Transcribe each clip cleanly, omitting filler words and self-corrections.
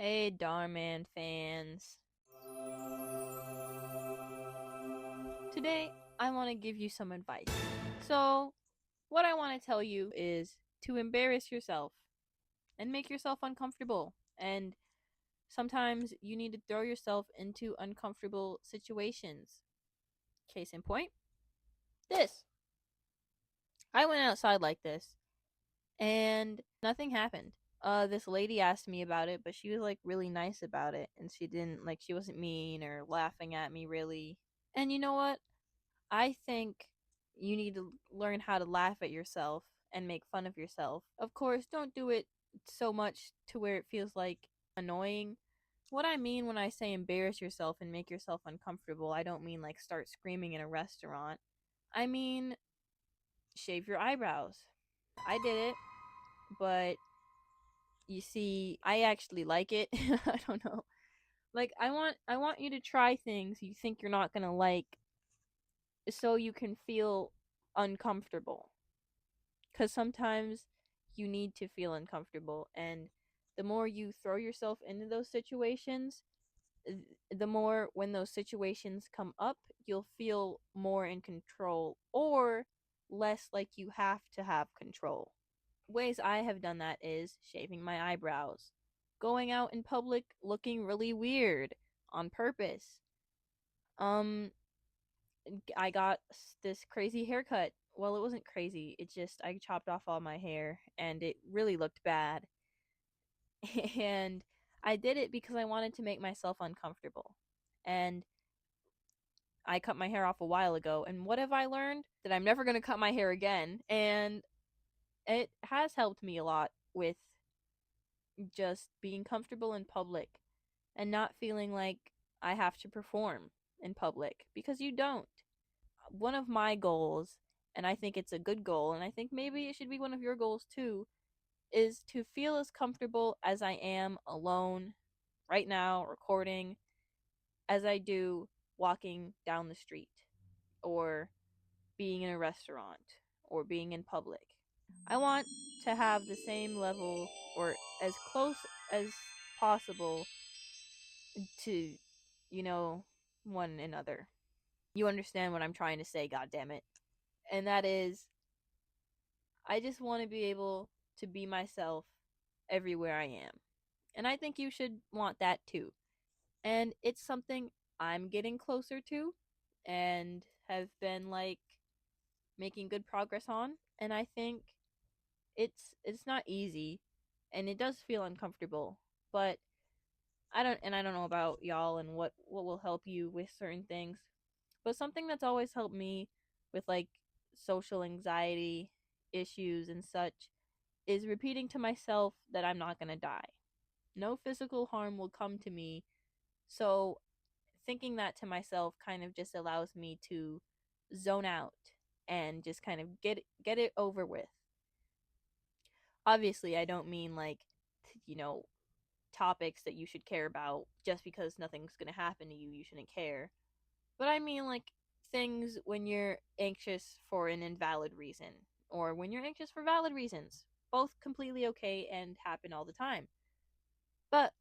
Hey, Darman fans. Today, I want to give you some advice. So, what I want to tell you is to embarrass yourself and make yourself uncomfortable. And sometimes you need to throw yourself into uncomfortable situations. Case in point, this. I went outside like this and nothing happened. This lady asked me about it, but she was like really nice about it, and she wasn't mean or laughing at me really. And you know what? I think you need to learn how to laugh at yourself and make fun of yourself. Of course, don't do it so much to where it feels like annoying. What I mean when I say embarrass yourself and make yourself uncomfortable, I don't mean like start screaming in a restaurant. I mean shave your eyebrows. I did it, but you see, I actually like it. I don't know. Like I want you to try things you think you're not going to like so you can feel uncomfortable. Because sometimes you need to feel uncomfortable, and the more you throw yourself into those situations, the more when those situations come up, you'll feel more in control or less like you have to have control. Ways I have done that is shaving my eyebrows, going out in public looking really weird on purpose. Um, I got this crazy haircut. Well, it wasn't crazy. It just I chopped off all my hair and it really looked bad. And I did it because I wanted to make myself uncomfortable. And I cut my hair off a while ago, and what have I learned? That I'm never going to cut my hair again. And it has helped me a lot with just being comfortable in public and not feeling like I have to perform in public because you don't. One of my goals, and I think it's a good goal, and I think maybe it should be one of your goals too, is to feel as comfortable as I am alone right now, recording, as I do walking down the street or being in a restaurant or being in public. I want to have the same level or as close as possible to, you know, one another. You understand what I'm trying to say, God damn it. And that is I just want to be able to be myself everywhere I am. And I think you should want that too. And it's something I'm getting closer to and have been like making good progress on. And I think it's not easy and it does feel uncomfortable, but I don't know about y'all and what will help you with certain things. But something that's always helped me with like social anxiety issues and such is repeating to myself that I'm not going to die. No physical harm will come to me. So thinking that to myself kind of just allows me to zone out and just kind of get it over with. Obviously, I don't mean like you know, topics that you should care about just because nothing's going to happen to you, you shouldn't care. But I mean like things when you're anxious for an invalid reason or when you're anxious for valid reasons. Both completely okay and happen all the time. But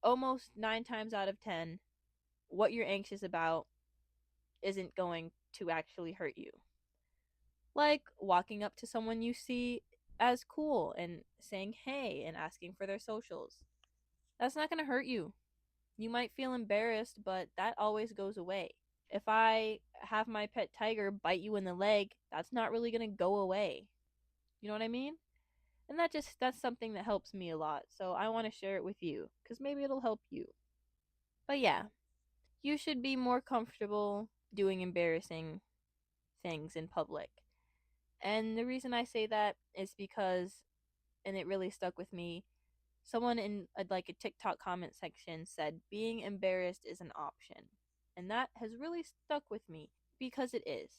almost 9 times out of 10, what you're anxious about isn't going to actually hurt you. Like walking up to someone you see as cool and saying hey and asking for their socials. That's not going to hurt you. You might feel embarrassed, but that always goes away. If I have my pet tiger bite you in the leg, that's not really going to go away. You know what I mean? And that's something that helps me a lot. So I want to share it with you cuz maybe it'll help you. But yeah, you should be more comfortable doing embarrassing things in public. And the reason I say that is because and it really stuck with me. Someone in like a TikTok comment section said being embarrassed is an option. And that has really stuck with me because it is.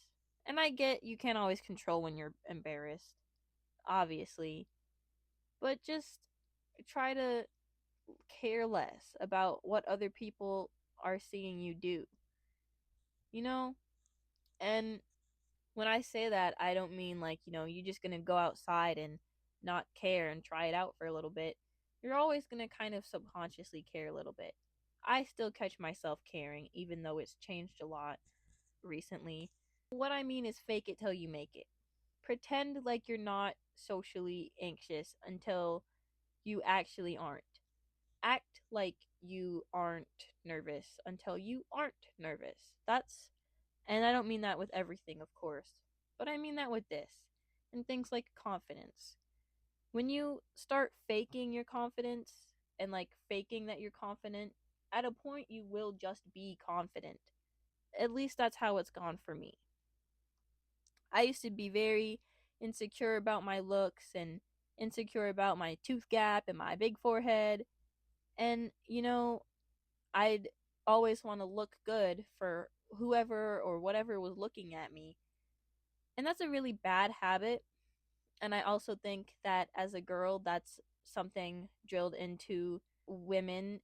And I get you can't always control when you're embarrassed, obviously, but just try to care less about what other people are seeing you do. You know? And when I say that, I don't mean like, you're just going to go outside and not care and try it out for a little bit. you're always going to kind of subconsciously care a little bit. I still catch myself caring, even though it's changed a lot recently. What I mean is fake it till you make it. Pretend like you're not socially anxious until you actually aren't. Act like you aren't nervous until you aren't nervous. And I don't mean that with everything, of course, but I mean that with this and things like confidence. When you start faking your confidence and like faking that you're confident, at a point you will just be confident. At least that's how it's gone for me. I used to be very insecure about my looks and insecure about my tooth gap and my big forehead. And, I'd always want to look good for whoever or whatever was looking at me. And that's a really bad habit. And I also think that as a girl, that's something drilled into women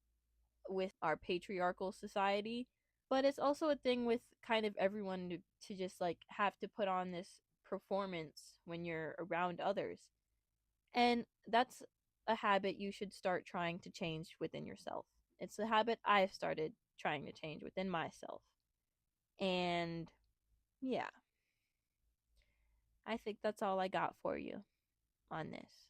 with our patriarchal society. But it's also a thing with kind of everyone to just like have to put on this performance when you're around others. And that's a habit you should start trying to change within yourself. It's a habit I've started trying to change within myself. And yeah, I think that's all I got for you on this.